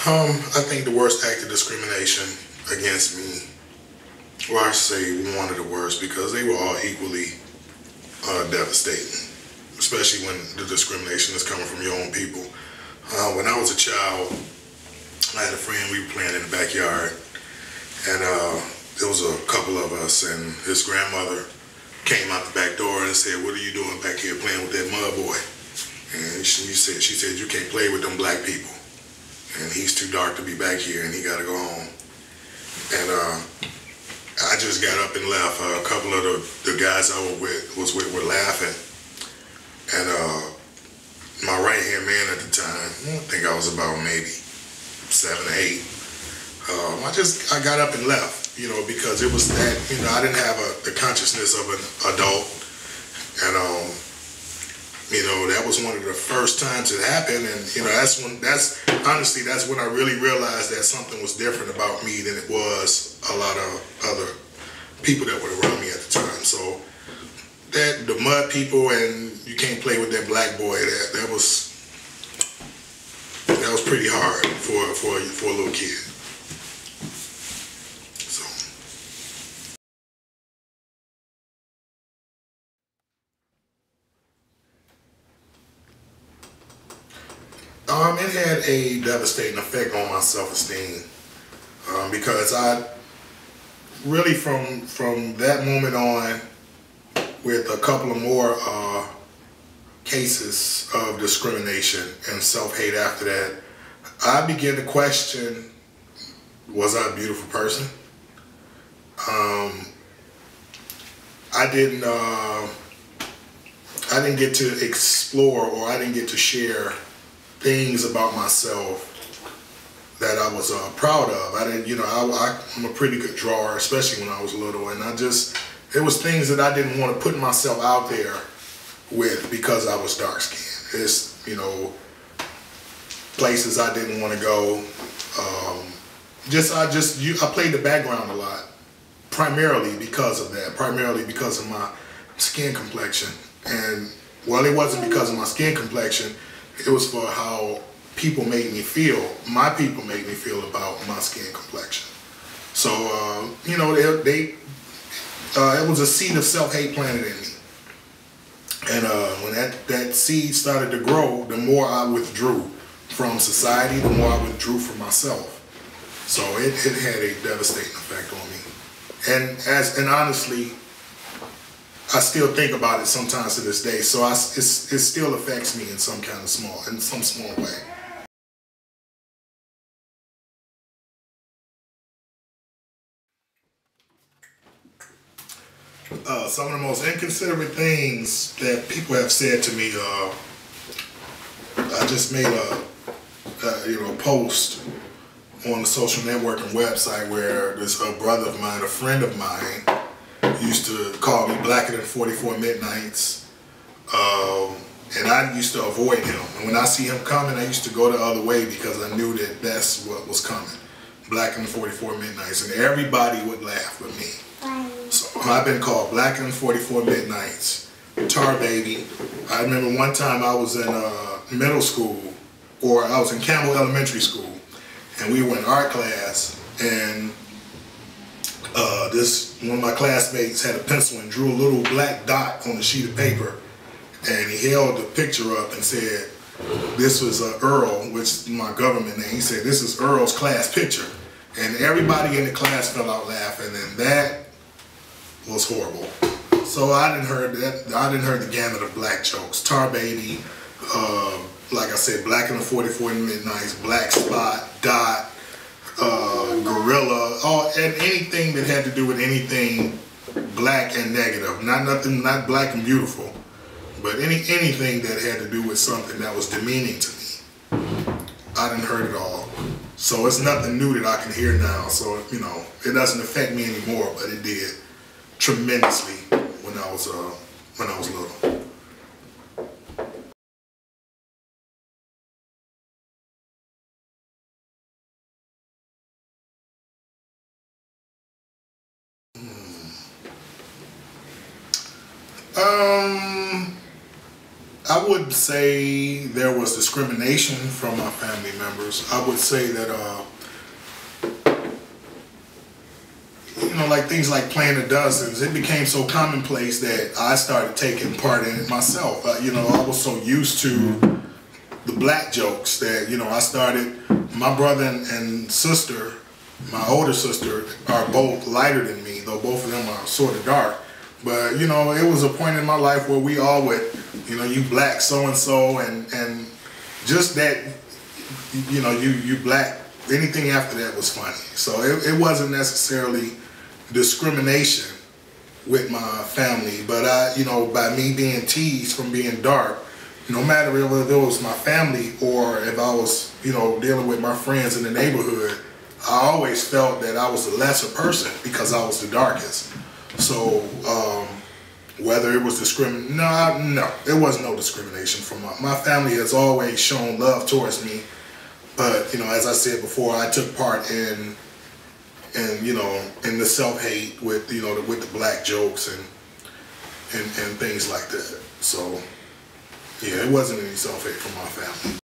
I think the worst act of discrimination against me, well, I say one of the worst, because they were all equally devastating, especially when the discrimination is coming from your own people. When I was a child, I had a friend, we were playing in the backyard, and there was a couple of us, and his grandmother came out the back door and said, "What are you doing back here playing with that mud boy?" And she said, "You can't play with them black people. And he's too dark to be back here, and he got to go home." And I just got up and left. A couple of the guys I was with were laughing. And my right-hand man at the time, I think I was about maybe 7 or 8, I got up and left, because it was that, I didn't have the consciousness of an adult. And, that was one of the first times it happened. And, that's when I really realized that something was different about me than it was a lot of other people that were around me at the time. So that the mud people and you can't play with that black boy, that was pretty hard for a little kid. It had a devastating effect on my self-esteem, because I really from that moment on, with a couple of more cases of discrimination and self-hate after that, I began to question, was I a beautiful person? I didn't get to explore, or I didn't get to share things about myself that I was proud of. I didn't, I'm a pretty good drawer, especially when I was little, and it was things that I didn't want to put myself out there with because I was dark skinned. It's, places I didn't want to go. I played the background a lot, primarily because of that, primarily because of my skin complexion. And, well, it wasn't because of my skin complexion, it was for how people made me feel, my people made me feel about my skin complexion. So, it was a seed of self-hate planted in me. And when that seed started to grow, the more I withdrew from society, the more I withdrew from myself. So it had a devastating effect on me. And honestly, I still think about it sometimes to this day. So it still affects me in some small way. Some of the most inconsiderate things that people have said to me, I just made a post on the social networking website where this brother of mine, a friend of mine, used to call me blacker than 44 midnights, and I used to avoid him. And when I see him coming, I used to go the other way because I knew that that's what was coming, blacker than 44 midnights, and everybody would laugh with me. So I've been called blacker than 44 midnights, tar baby. I remember one time I was in middle school, or I was in Campbell Elementary School, and we were in art class, and one of my classmates had a pencil and drew a little black dot on a sheet of paper, and he held the picture up and said, this was Earl, which is my government name. He said, "This is Earl's class picture." And everybody in the class fell out laughing, and that was horrible. So I didn't heard the gamut of black jokes. Tar baby, like I said, blacker than 44 midnights, black spot, dot, gorilla, and anything that had to do with anything black and negative. Not black and beautiful, but anything that had to do with something that was demeaning to me. I didn't heard it all. So it's nothing new that I can hear now. So, it doesn't affect me anymore, but it did tremendously when I was little. I would say there was discrimination from my family members. I would say that, like things like playing the dozens, it became so commonplace that I started taking part in it myself. I was so used to the black jokes that, I started, my brother and sister, my older sister, are both lighter than me, though both of them are sort of dark. But, it was a point in my life where we all would, you black so-and-so, and just that, you black, anything after that was funny. So it wasn't necessarily discrimination with my family, but by me being teased from being dark, no matter whether it was my family or if I was, dealing with my friends in the neighborhood, I always felt that I was the lesser person because I was the darkest. So, whether it was discrimination, no, there was no discrimination from my family has always shown love towards me. But, as I said before, I took part in the self-hate with, with the black jokes and things like that. So, yeah, it wasn't any self-hate from my family.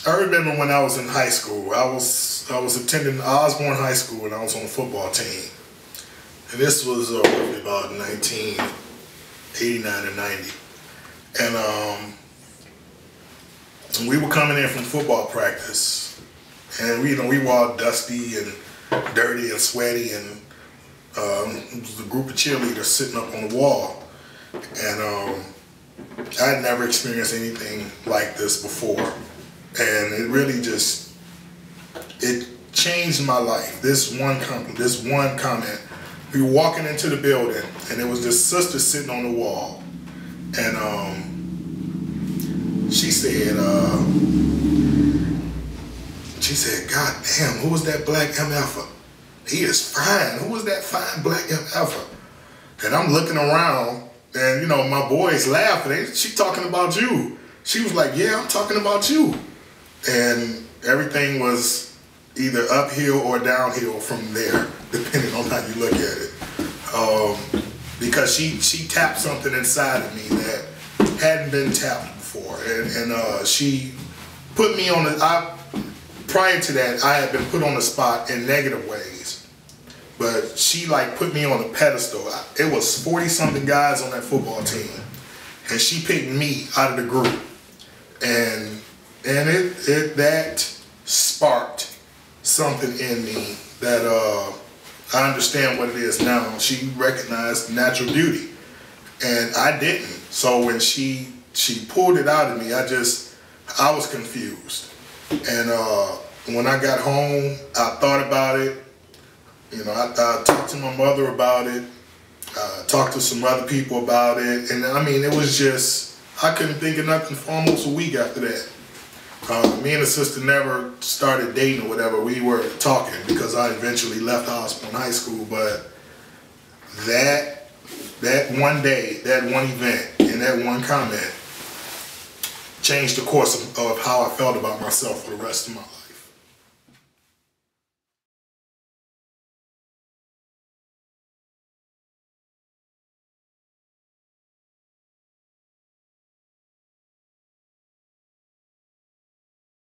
I remember when I was in high school, I was attending Osborne High School and I was on the football team. And this was roughly about 1989 and 90. And we were coming in from football practice. And we were all dusty and dirty and sweaty, and it was a group of cheerleaders sitting up on the wall. And I had never experienced anything like this before. And it really it changed my life. This one comment. We were walking into the building, and there was this sister sitting on the wall. And she said, "God damn, who was that black MFer? He is fine. Who was that fine black MFer?" And I'm looking around, and my boys laughing. She talking about you. She was like, "Yeah, I'm talking about you." And everything was either uphill or downhill from there, depending on how you look at it. Because she tapped something inside of me that hadn't been tapped before, and she put me on prior to that, I had been put on the spot in negative ways. But she put me on a pedestal. It was 40-something guys on that football team, and she picked me out of the group, and that sparked something in me that I understand what it is now. She recognized natural beauty, and I didn't. So when she pulled it out of me, I was confused. And when I got home, I thought about it. I talked to my mother about it. Talked to some other people about it. And it was just, I couldn't think of nothing for almost a week after that. Me and the sister never started dating or whatever. We were talking because I eventually left Osborne High School. But that one day, that one event, and that one comment changed the course of how I felt about myself for the rest of my life.